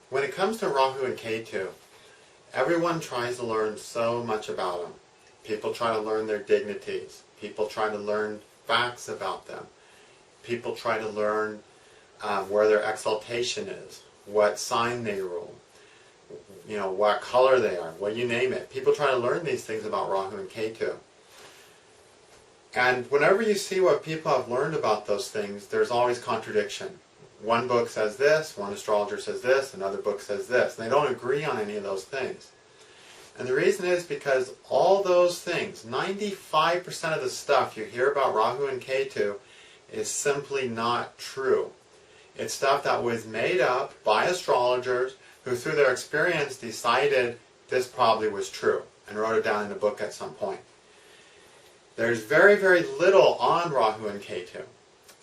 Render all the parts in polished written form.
When it comes to Rahu and Ketu, everyone tries to learn so much about them. People try to learn their dignities. People try to learn facts about them. People try to learn where their exaltation is, what sign they rule, what color they are, what you name it. People try to learn these things about Rahu and Ketu. And whenever you see what people have learned about those things, there's always contradiction. One book says this, one astrologer says this, another book says this. And they don't agree on any of those things. And the reason is because all those things, 95% of the stuff you hear about Rahu and Ketu is simply not true. It's stuff that was made up by astrologers who through their experience decided this probably was true and wrote it down in a book at some point. There's very, very little on Rahu and Ketu.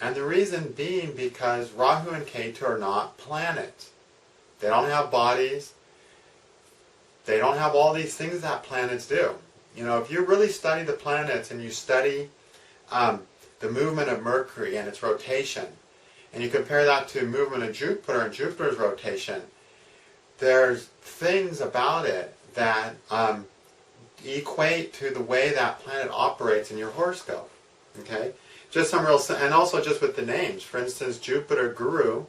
And the reason being because Rahu and Ketu are not planets. They don't have bodies. They don't have all these things that planets do. If you really study the planets and you study the movement of Mercury and its rotation, and you compare that to movement of Jupiter and Jupiter's rotation, there's things about it that equate to the way that planet operates in your horoscope. Okay? Just some real, and also just with the names. For instance, Jupiter Guru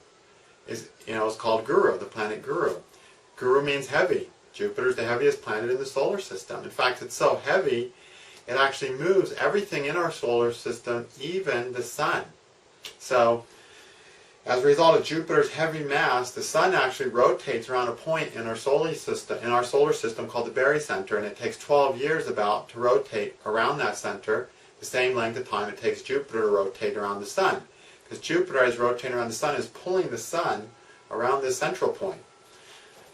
is called Guru, the planet Guru. Guru means heavy. Jupiter is the heaviest planet in the solar system. In fact, it's so heavy, it actually moves everything in our solar system, even the sun. So, as a result of Jupiter's heavy mass, the sun actually rotates around a point in our solar system called the barycenter, and it takes 12 years about to rotate around that center, the same length of time it takes Jupiter to rotate around the sun. Because Jupiter, as rotating around the sun, is pulling the sun around this central point.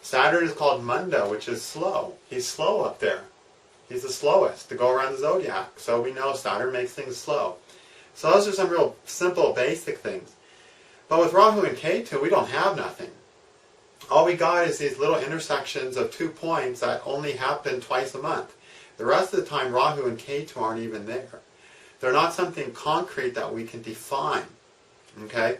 Saturn is called Munda, which is slow. He's slow up there. He's the slowest to go around the zodiac. So we know Saturn makes things slow. So those are some real simple, basic things. But with Rahu and Ketu, we don't have nothing. All we got is these little intersections of 2 points that only happen twice a month. The rest of the time, Rahu and Ketu aren't even there. They're not something concrete that we can define. Okay?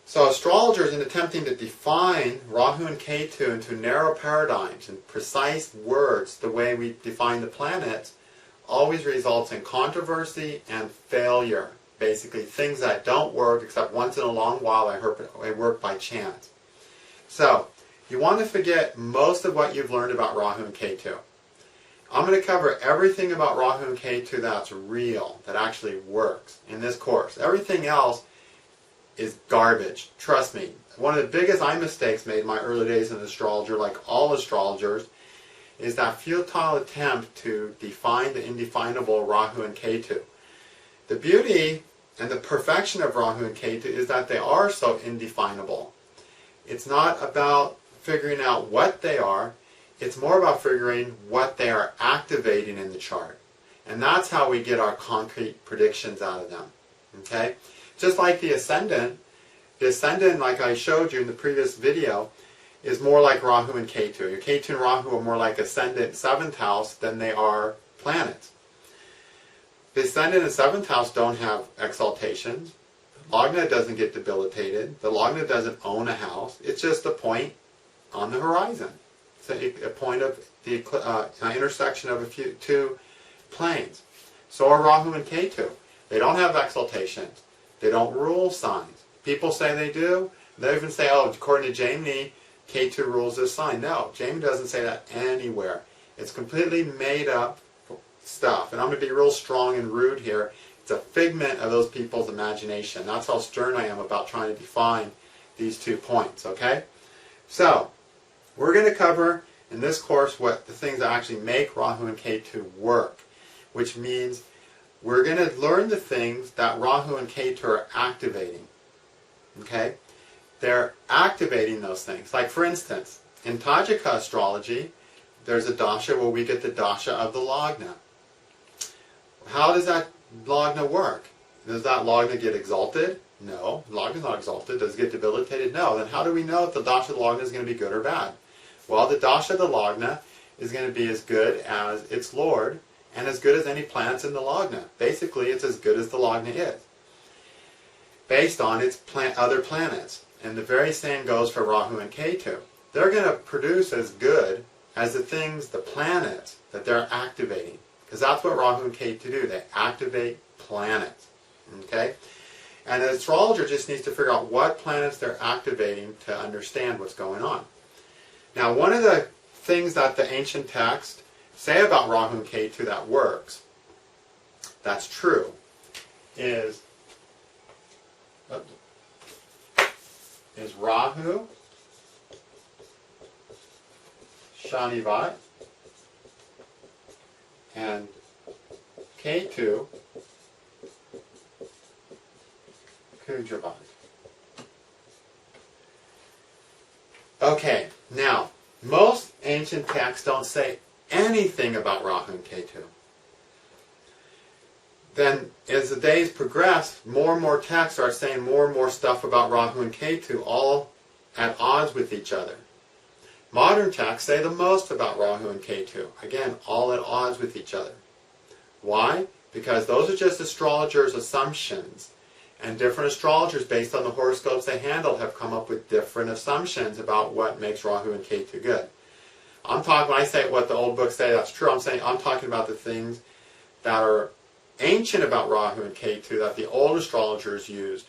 So astrologers, in attempting to define Rahu and Ketu into narrow paradigms and precise words, the way we define the planets, always results in controversy and failure. Basically, things that don't work, except once in a long while they work by chance. So, you want to forget most of what you've learned about Rahu and Ketu. I'm going to cover everything about Rahu and Ketu that's real, that actually works in this course. Everything else is garbage. Trust me. One of the biggest mistakes made in my early days as an astrologer, like all astrologers, is that futile attempt to define the indefinable Rahu and Ketu. The beauty and the perfection of Rahu and Ketu is that they are so indefinable. It's not about figuring out what they are, it's more about figuring what they are activating in the chart. And that's how we get our concrete predictions out of them. Okay? Just like the ascendant, like I showed you in the previous video, is more like Rahu and Ketu. Your Ketu and Rahu are more like ascendant 7th house than they are planets. The ascendant and 7th house don't have exaltations. Lagna doesn't get debilitated. The Lagna doesn't own a house. It's just a point on the horizon. It's a point of the intersection of two planes. So are Rahu and Ketu. They don't have exaltations. They don't rule signs. People say they do. They even say, oh, according to Jaimini, Ketu rules this sign. No, Jaimini doesn't say that anywhere. It's completely made up stuff. And I'm going to be real strong and rude here. It's a figment of those people's imagination. That's how stern I am about trying to define these 2 points, okay? So, we're going to cover in this course what the things that actually make Rahu and Ketu work, which means we're going to learn the things that Rahu and Ketu are activating, okay? They're activating those things. Like, for instance, in Tajika astrology, there's a dasha where we get the dasha of the Lagna. How does that Lagna work? Does that Lagna get exalted? No. Lagna's not exalted. Does it get debilitated? No. Then how do we know if the dasha of the Lagna is going to be good or bad? Well, the dasha of the Lagna is going to be as good as its lord and as good as any planets in the Lagna. Basically, it's as good as the Lagna is, based on its other planets. And the very same goes for Rahu and Ketu. They're going to produce as good as the things, the planets, that they're activating. Because that's what Rahu and Ketu do. They activate planets. Okay? And an astrologer just needs to figure out what planets they're activating to understand what's going on. Now, one of the things that the ancient texts say about Rahu and Ketu that works, that's true, is Rahu, Sanivat, and Ketu, Kujavat. Okay, now, most ancient texts don't say anything about Rahu and Ketu. Then, as the days progress, more and more texts are saying more and more stuff about Rahu and Ketu, all at odds with each other. Modern texts say the most about Rahu and Ketu. Again, all at odds with each other. Why? Because those are just astrologers' assumptions. And different astrologers, based on the horoscopes they handle, have come up with different assumptions about what makes Rahu and Ketu good. I'm talking, when I say what the old books say, that's true. I'm talking about the things that are ancient about Rahu and Ketu that the old astrologers used.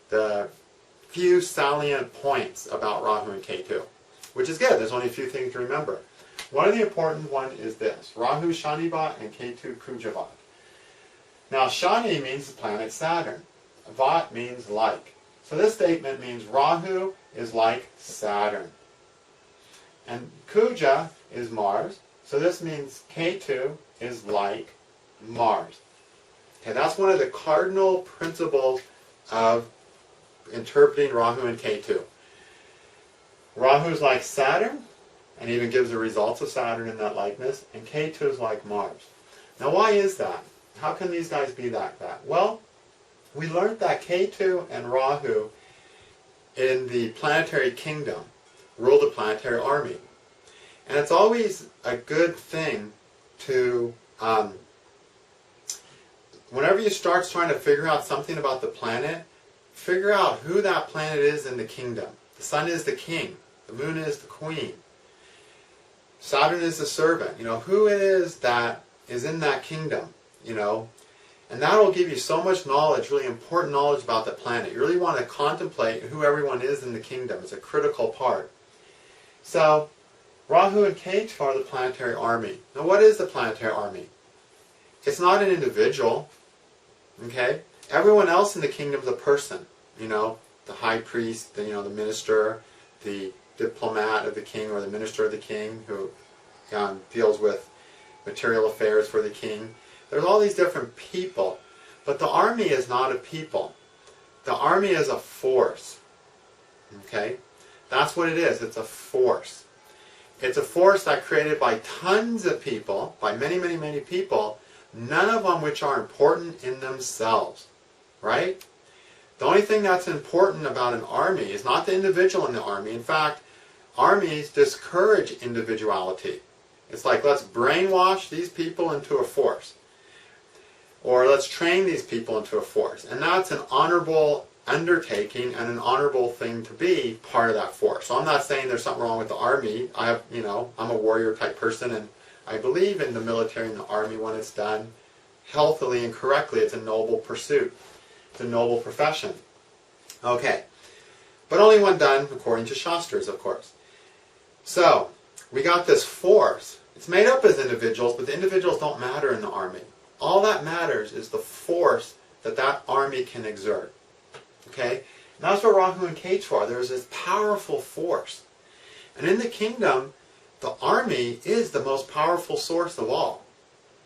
The few salient points about Rahu and Ketu, which is good. There's only a few things to remember. One of the important ones is this: Rahu Shanivat and Ketu Kujavat. Now, Shani means the planet Saturn. Vat means like. So this statement means Rahu is like Saturn. And Kuja is Mars. So this means Ketu is like Mars. Okay, that's one of the cardinal principles of interpreting Rahu and Ketu. Rahu is like Saturn, and even gives the results of Saturn in that likeness, and Ketu is like Mars. Now, why is that? How can these guys be like that? Well, we learned that Ketu and Rahu in the planetary kingdom ruled the planetary army. And it's always a good thing to, whenever you start trying to figure out something about the planet, figure out who that planet is in the kingdom. The sun is the king. The moon is the queen. Saturn is the servant. You know, who it is that is in that kingdom, you know. And that will give you so much knowledge, really important knowledge about the planet. You really want to contemplate who everyone is in the kingdom. It's a critical part. So, Rahu and Ketu are the planetary army. Now, what is the planetary army? It's not an individual, okay? Everyone else in the kingdom is a person. You know, the high priest, the minister, the diplomat of the king, or the minister of the king who deals with material affairs for the king. There's all these different people, but the army is not a people. The army is a force. Okay? That's what it is. It's a force. It's a force that's created by tons of people, by many, many, many people, none of them which are important in themselves. Right? The only thing that's important about an army is not the individual in the army. In fact, armies discourage individuality. It's like, let's brainwash these people into a force. Or let's train these people into a force. And that's an honorable undertaking and an honorable thing to be part of that force. So I'm not saying there's something wrong with the army. I'm a warrior type person, and I believe in the military and the army when it's done healthily and correctly. It's a noble pursuit. It's a noble profession. Okay. But only when done according to Shastras, of course. So, we got this force. It's made up as individuals, but the individuals don't matter in the army. All that matters is the force that that army can exert. Okay? And that's what Rahu and Ketu are. There's this powerful force. And in the kingdom, the army is the most powerful source of all.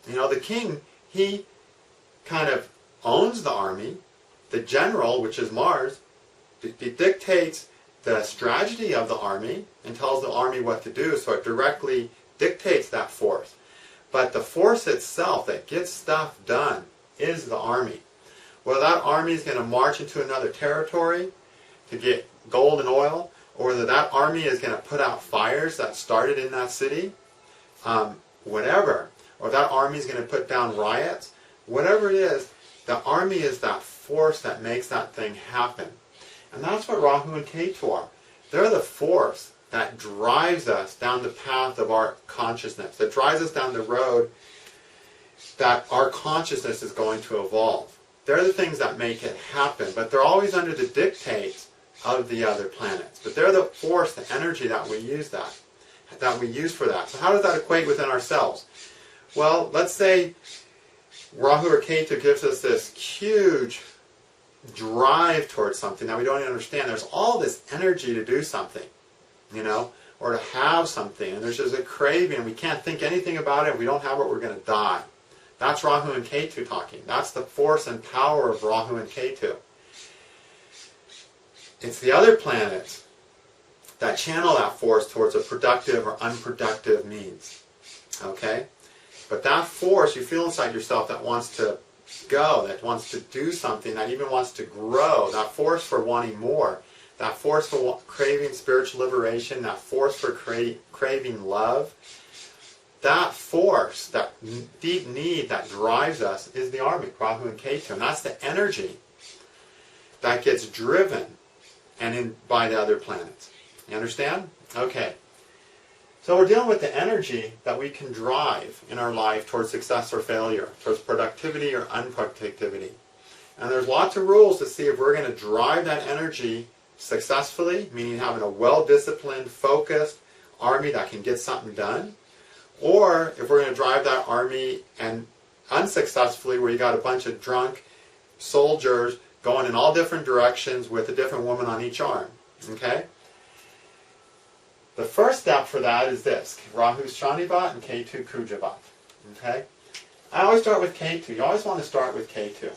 You know, the king, he kind of owns the army. The general, which is Mars, dictates the strategy of the army and tells the army what to do, so it directly dictates that force. But the force itself that gets stuff done is the army. Whether that army is going to march into another territory to get gold and oil, or whether that army is going to put out fires that started in that city, whatever, or that army is going to put down riots, whatever it is, the army is that force that makes that thing happen. And that's what Rahu and Ketu are. They're the force that drives us down the path of our consciousness, that drives us down the road that our consciousness is going to evolve. They're the things that make it happen, but they're always under the dictates of the other planets. But they're the force, the energy that we use for that. So how does that equate within ourselves? Well, let's say Rahu or Ketu gives us this huge drive towards something that we don't even understand. There's all this energy to do something, or to have something, and there's just a craving, we can't think anything about it, we don't have it, we're going to die. That's Rahu and Ketu talking. That's the force and power of Rahu and Ketu. It's the other planets that channel that force towards a productive or unproductive means. Okay? But that force you feel inside yourself that wants to go, that wants to do something, that even wants to grow, that force for wanting more, that force for craving spiritual liberation, that force for craving love, that force, that deep need that drives us is the army, Rahu and Ketu. And that's the energy that gets driven by the other planets. You understand? Okay. So we're dealing with the energy that we can drive in our life towards success or failure, towards productivity or unproductivity. And there's lots of rules to see if we're going to drive that energy successfully, meaning having a well-disciplined, focused army that can get something done, or if we're going to drive that army and unsuccessfully, where you got a bunch of drunk soldiers going in all different directions with a different woman on each arm. Okay? The first step for that is this. Rahu's Sanivat and Ketu Kujavat. Okay? I always start with Ketu. You always want to start with Ketu.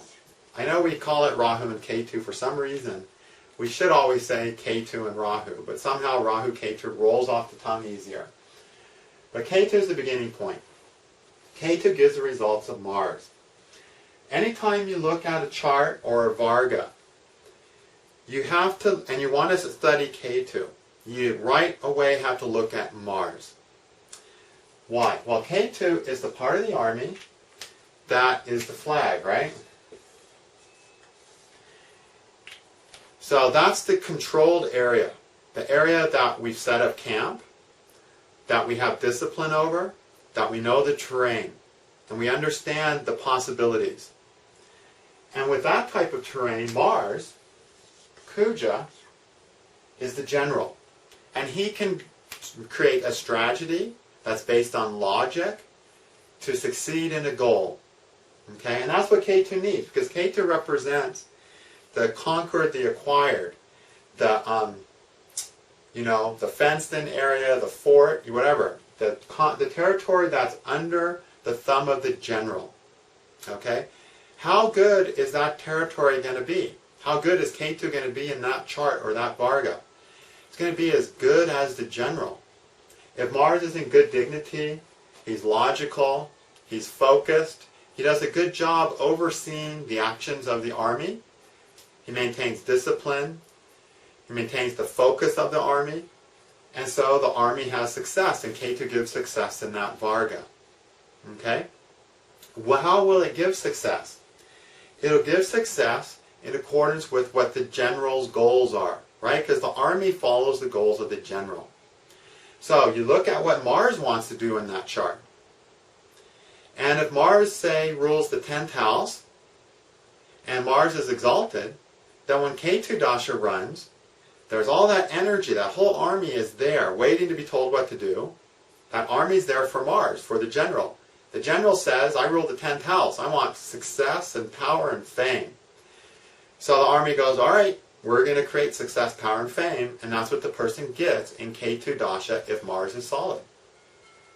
I know we call it Rahu and Ketu for some reason. We should always say Ketu and Rahu, but somehow Rahu Ketu rolls off the tongue easier. But Ketu is the beginning point. Ketu gives the results of Mars. Anytime you look at a chart or a Varga, you have to, and you want to study Ketu, you right away have to look at Mars. Why? Well, Ketu is the part of the army that is the flag, right? So that's the controlled area, the area that we've set up camp, that we have discipline over, that we know the terrain, and we understand the possibilities. And with that type of terrain, Mars, Kuja, is the general. And he can create a strategy that's based on logic to succeed in a goal. Okay? And that's what Ketu needs, because Ketu represents the conquered, the acquired, the fenced-in area, the fort, whatever, the territory that's under the thumb of the general. Okay? How good is that territory going to be? How good is Ketu going to be in that chart or that Varga? It's going to be as good as the general. If Mars is in good dignity, he's logical, he's focused, he does a good job overseeing the actions of the army, he maintains discipline, he maintains the focus of the army, and so the army has success, and Ketu gives success in that Varga. Okay? Well, how will it give success? It'll give success in accordance with what the general's goals are, right? Because the army follows the goals of the general. So you look at what Mars wants to do in that chart. And if Mars, say, rules the 10th house, and Mars is exalted, then when Ketu Dasha runs, there's all that energy, that whole army is there waiting to be told what to do. That army's there for Mars, for the general. The general says, I rule the 10th house. I want success and power and fame. So the army goes, all right, we're going to create success, power, and fame, and that's what the person gets in Ketu Dasha if Mars is solid.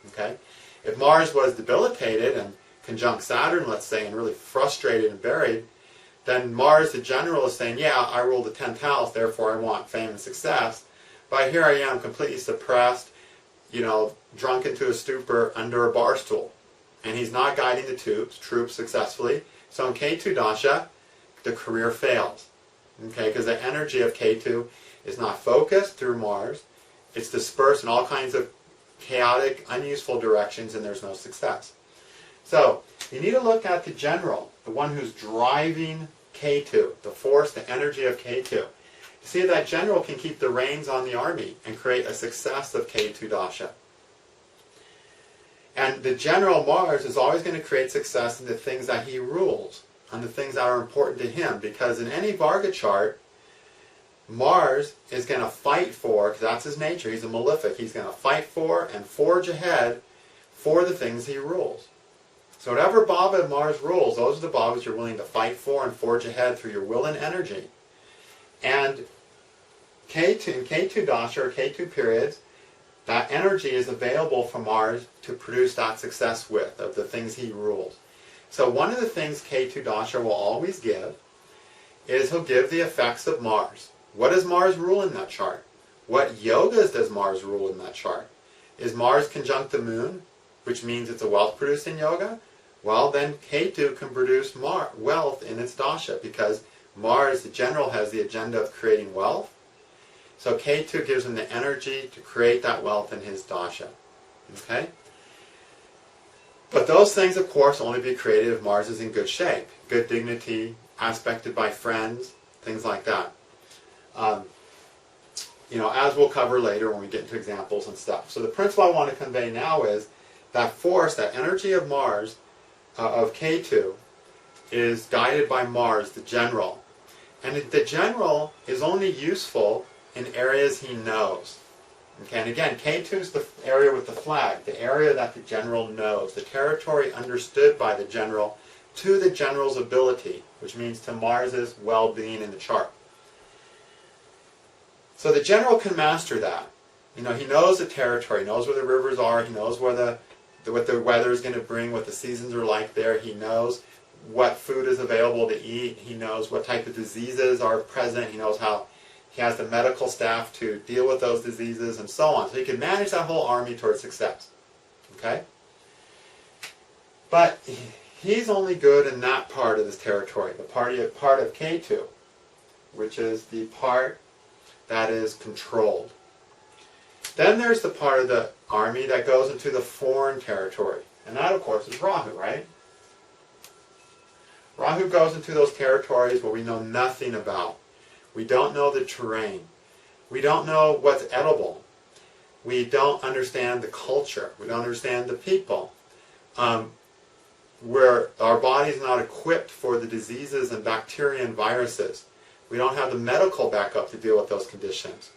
Okay? If Mars was debilitated and conjunct Saturn, let's say, and really frustrated and buried, then Mars, the general, is saying, yeah, I rule the 10th house, therefore I want fame and success. But here I am, completely suppressed, drunk into a stupor under a bar stool. And he's not guiding the troops successfully. So in Ketu Dasha, the career fails. Okay, because the energy of Ketu is not focused through Mars. It's dispersed in all kinds of chaotic, unuseful directions, and there's no success. So you need to look at the general, the one who's driving Ketu, the force, the energy of Ketu. See, that general can keep the reins on the army and create a success of Ketu dasha. And the general Mars is always going to create success in the things that he rules, on the things that are important to him, because in any Varga chart, Mars is going to fight for, because that's his nature, he's a malefic, he's going to fight for and forge ahead for the things he rules. So whatever bhava Mars rules, those are the bhavas you're willing to fight for and forge ahead through your will and energy. And Ketu, in Ketu dasha or Ketu periods, that energy is available for Mars to produce that success with, of the things he rules. So one of the things Ketu dasha will always give is he'll give the effects of Mars. What does Mars rule in that chart? What yogas does Mars rule in that chart? Is Mars conjunct the moon, which means it's a wealth-producing yoga? Well, then Ketu can produce wealth in its dasha, because Mars, the general, has the agenda of creating wealth. So Ketu gives him the energy to create that wealth in his dasha. Okay? But those things, of course, only be created if Mars is in good shape, good dignity, aspected by friends, things like that. As we'll cover later when we get into examples and stuff. So the principle I want to convey now is that force, that energy of Mars, of Ketu, is guided by Mars, the general. And the general is only useful in areas he knows. Okay, and again, Ketu is the area with the flag, the area that the general knows, the territory understood by the general to the general's ability, which means to Mars's well-being in the chart. So the general can master that. He knows the territory, he knows where the rivers are, he knows where what the weather is going to bring, what the seasons are like there, he knows what food is available to eat, he knows what type of diseases are present, he knows how he has the medical staff to deal with those diseases and so on. So he can manage that whole army towards success. Okay? But he's only good in that part of this territory, the part of Ketu, which is the part that is controlled. Then there's the part of the army that goes into the foreign territory. And that, of course, is Rahu, right? Rahu goes into those territories where we know nothing about. We don't know the terrain. We don't know what's edible. We don't understand the culture. We don't understand the people. Where our body's not equipped for the diseases and bacteria and viruses. We don't have the medical backup to deal with those conditions.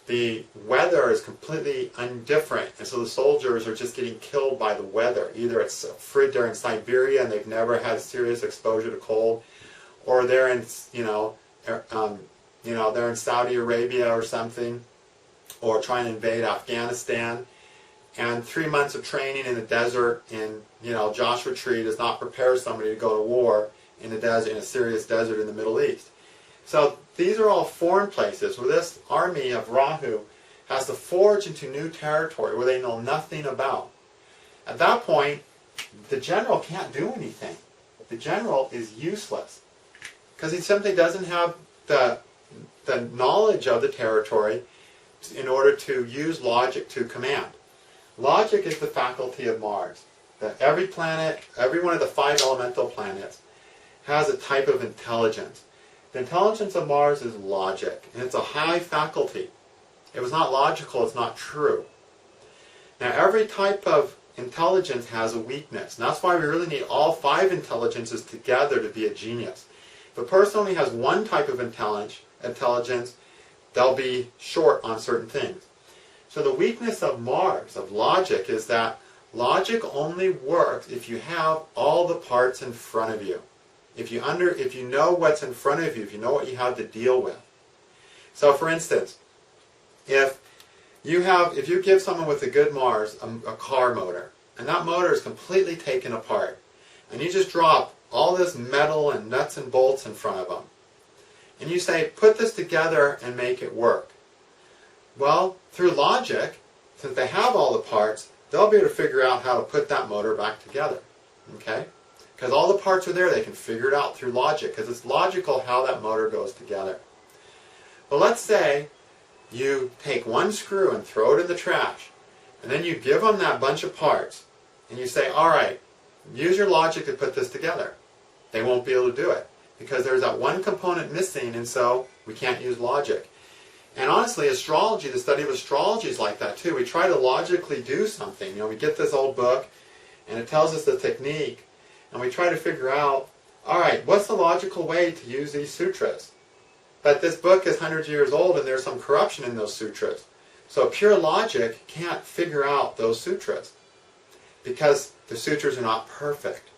The weather is completely indifferent, and so the soldiers are just getting killed by the weather. Either it's frigid, they're in Siberia and they've never had serious exposure to cold, or they're in, they're in Saudi Arabia or something, or trying to invade Afghanistan, and 3 months of training in the desert in, Joshua Tree does not prepare somebody to go to war in the desert, in a serious desert in the Middle East. So these are all foreign places where this army of Rahu has to forge into new territory where they know nothing about. At that point, the general can't do anything. The general is useless because he simply doesn't have the knowledge of the territory in order to use logic to command. Logic is the faculty of Mars. Every planet, every one of the 5 elemental planets, has a type of intelligence. The intelligence of Mars is logic, and it's a high faculty. If it's not logical, it's not true. Now, every type of intelligence has a weakness, and that's why we really need all 5 intelligences together to be a genius. If a person only has one type of intelligence, they'll be short on certain things. So the weakness of Mars, of logic, is that logic only works if you have all the parts in front of you. If you know what's in front of you, if you know what you have to deal with. So for instance, if you give someone with a good Mars a car motor, and that motor is completely taken apart, and you just drop all this metal and nuts and bolts in front of them, and you say, put this together and make it work. Well, through logic, since they have all the parts, they'll be able to figure out how to put that motor back together. Okay? Because all the parts are there, they can figure it out through logic, because it's logical how that motor goes together. But let's say you take one screw and throw it in the trash, and then you give them that bunch of parts, and you say, all right, use your logic to put this together. They won't be able to do it. because there's that one component missing, and so we can't use logic. And honestly, astrology, the study of astrology is like that too. We try to logically do something. We get this old book, and it tells us the technique, and we try to figure out, all right, what's the logical way to use these sutras? But this book is hundreds of years old, and there's some corruption in those sutras. So pure logic can't figure out those sutras, because the sutras are not perfect.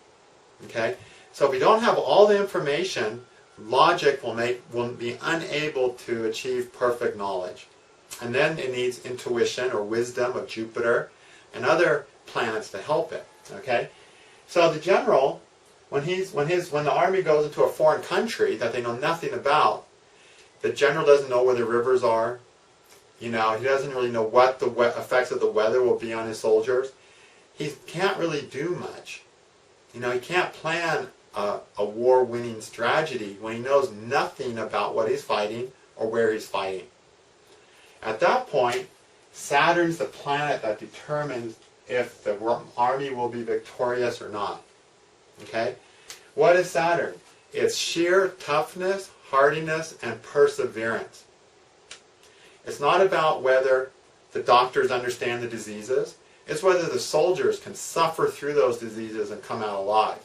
Okay? So if we don't have all the information, logic will be unable to achieve perfect knowledge. And then it needs intuition or wisdom of Jupiter and other planets to help it. Okay? So the general, when the army goes into a foreign country that they know nothing about, the general doesn't know where the rivers are. He doesn't really know what the effects of the weather will be on his soldiers. He can't really do much. He can't plan a war-winning strategy when he knows nothing about what he's fighting or where he's fighting. At that point, Saturn's the planet that determines if the army will be victorious or not. Okay? What is Saturn? It's sheer toughness, hardiness, and perseverance. It's not about whether the doctors understand the diseases. It's whether the soldiers can suffer through those diseases and come out alive.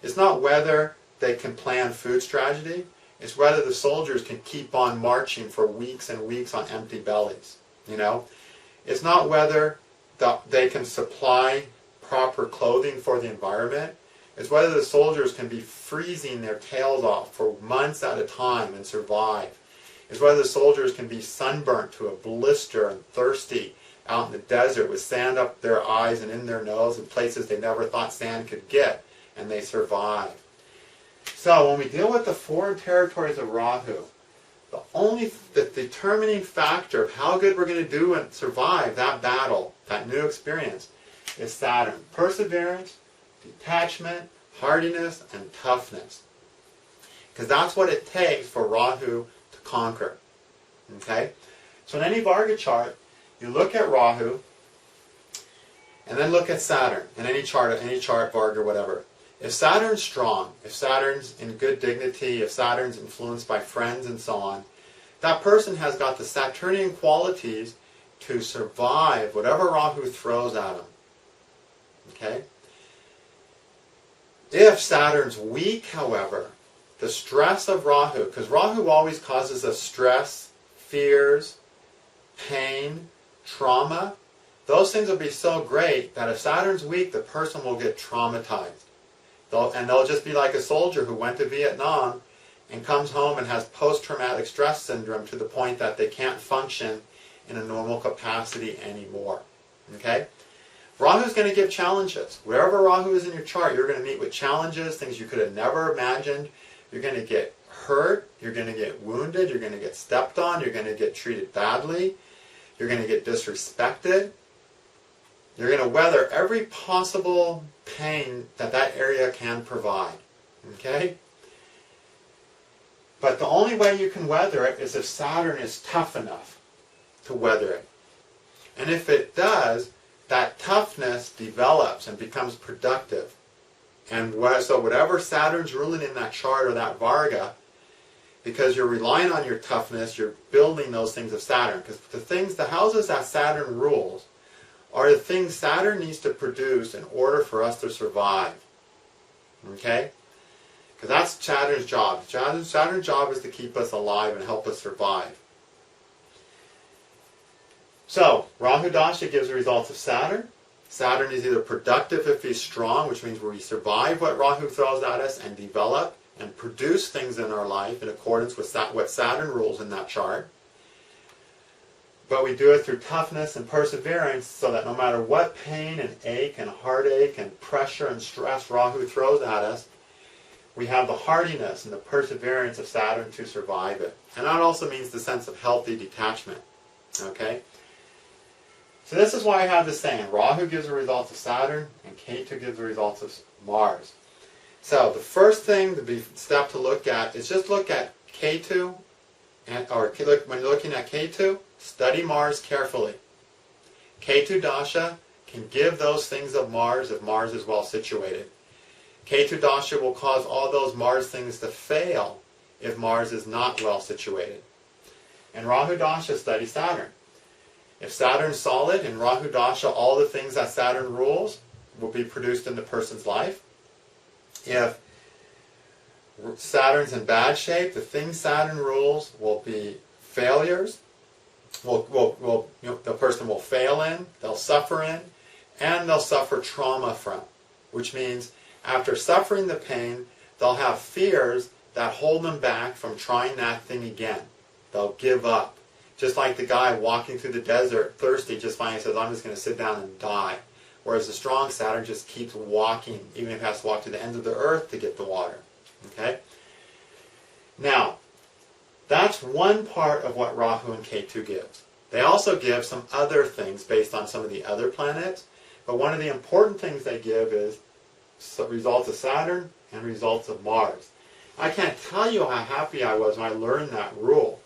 It's not whether they can plan food strategy. It's whether the soldiers can keep on marching for weeks and weeks on empty bellies. It's not whether they can supply proper clothing for the environment. It's whether the soldiers can be freezing their tails off for months at a time and survive. It's whether the soldiers can be sunburnt to a blister and thirsty out in the desert with sand up their eyes and in their nose in places they never thought sand could get, and they survive. So when we deal with the foreign territories of Rahu, the determining factor of how good we're going to do and survive that battle, that new experience, is Saturn. Perseverance, detachment, hardiness, and toughness. Because that's what it takes for Rahu to conquer. Okay? So in any Varga chart, you look at Rahu, and then look at Saturn, in any chart, Varga, whatever. If Saturn's strong, if Saturn's in good dignity, if Saturn's influenced by friends and so on, that person has got the Saturnian qualities to survive whatever Rahu throws at him. Okay? If Saturn's weak, however, the stress of Rahu, because Rahu always causes us stress, fears, pain, trauma, those things will be so great that if Saturn's weak, the person will get traumatized. They'll just be like a soldier who went to Vietnam and comes home and has post-traumatic stress syndrome to the point that they can't function in a normal capacity anymore. Okay? Rahu's going to give challenges. Wherever Rahu is in your chart, you're going to meet with challenges, things you could have never imagined. You're going to get hurt. You're going to get wounded. You're going to get stepped on. You're going to get treated badly. You're going to get disrespected. You're going to weather every possible pain that area can provide. Okay? But the only way you can weather it is if Saturn is tough enough to weather it. And if it does, that toughness develops and becomes productive. And so whatever Saturn's ruling in that chart or that Varga, because you're relying on your toughness, you're building those things of Saturn. Because the houses that Saturn rules are the things Saturn needs to produce in order for us to survive. Okay? Because that's Saturn's job. Saturn's job is to keep us alive and help us survive. So, Rahu Dasha gives the results of Saturn. Saturn is either productive if he's strong, which means we survive what Rahu throws at us and develop and produce things in our life in accordance with what Saturn rules in that chart. But we do it through toughness and perseverance so that no matter what pain and ache and heartache and pressure and stress Rahu throws at us, we have the hardiness and the perseverance of Saturn to survive it. And that also means the sense of healthy detachment. Okay? So this is why I have this saying, Rahu gives the results of Saturn and Ketu gives the results of Mars. So the first step to look at is just look at Ketu, when you're looking at Ketu, study Mars carefully. Ketu Dasha can give those things of Mars if Mars is well situated. Ketu dasha will cause all those Mars things to fail if Mars is not well situated. And Rahu dasha, study Saturn. If Saturn's solid in Rahu dasha, all the things that Saturn rules will be produced in the person's life. If Saturn's in bad shape, the things Saturn rules will be failures. The person will fail in, they'll suffer in, and they'll suffer trauma from. Which means after suffering the pain, they'll have fears that hold them back from trying that thing again. They'll give up. Just like the guy walking through the desert, thirsty, just finally says, I'm just going to sit down and die. Whereas the strong Saturn just keeps walking, even if he has to walk to the ends of the earth to get the water. Okay? Now, that's one part of what Rahu and Ketu gives. They also give some other things based on some of the other planets, but one of the important things they give is results of Saturn and results of Mars. I can't tell you how happy I was when I learned that rule.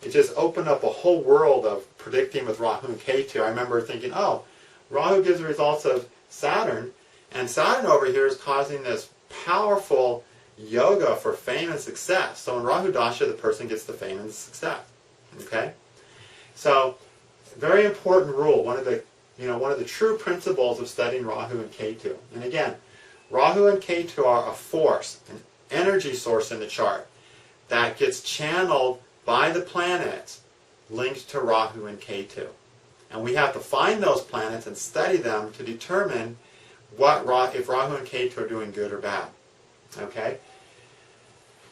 It just opened up a whole world of predicting with Rahu and Ketu. I remember thinking, oh, Rahu gives the results of Saturn, and Saturn over here is causing this powerful yoga for fame and success. So in Rahu dasha, the person gets the fame and the success. Okay? So, very important rule. One of the true principles of studying Rahu and Ketu. And again, Rahu and Ketu are a force, an energy source in the chart that gets channeled by the planets linked to Rahu and Ketu. And we have to find those planets and study them to determine if Rahu and Ketu are doing good or bad. Okay?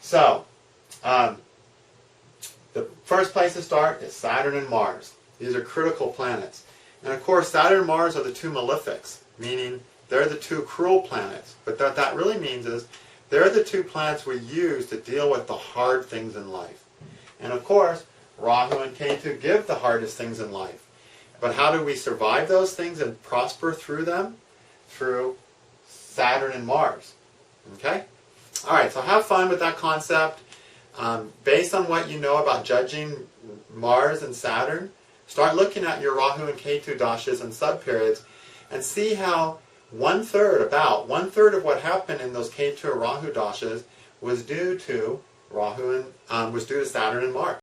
So, the first place to start is Saturn and Mars. These are critical planets. And of course, Saturn and Mars are the two malefics, meaning they're the two cruel planets. But what that really means is they're the two planets we use to deal with the hard things in life. And of course, Rahu and Ketu give the hardest things in life. But how do we survive those things and prosper through them? Through Saturn and Mars. Okay? Alright, so have fun with that concept. Based on what you know about judging Mars and Saturn, start looking at your Rahu and Ketu dashas and subperiods and see how about one third of what happened in those Ketu or Rahu dashas was due to Saturn and Mars.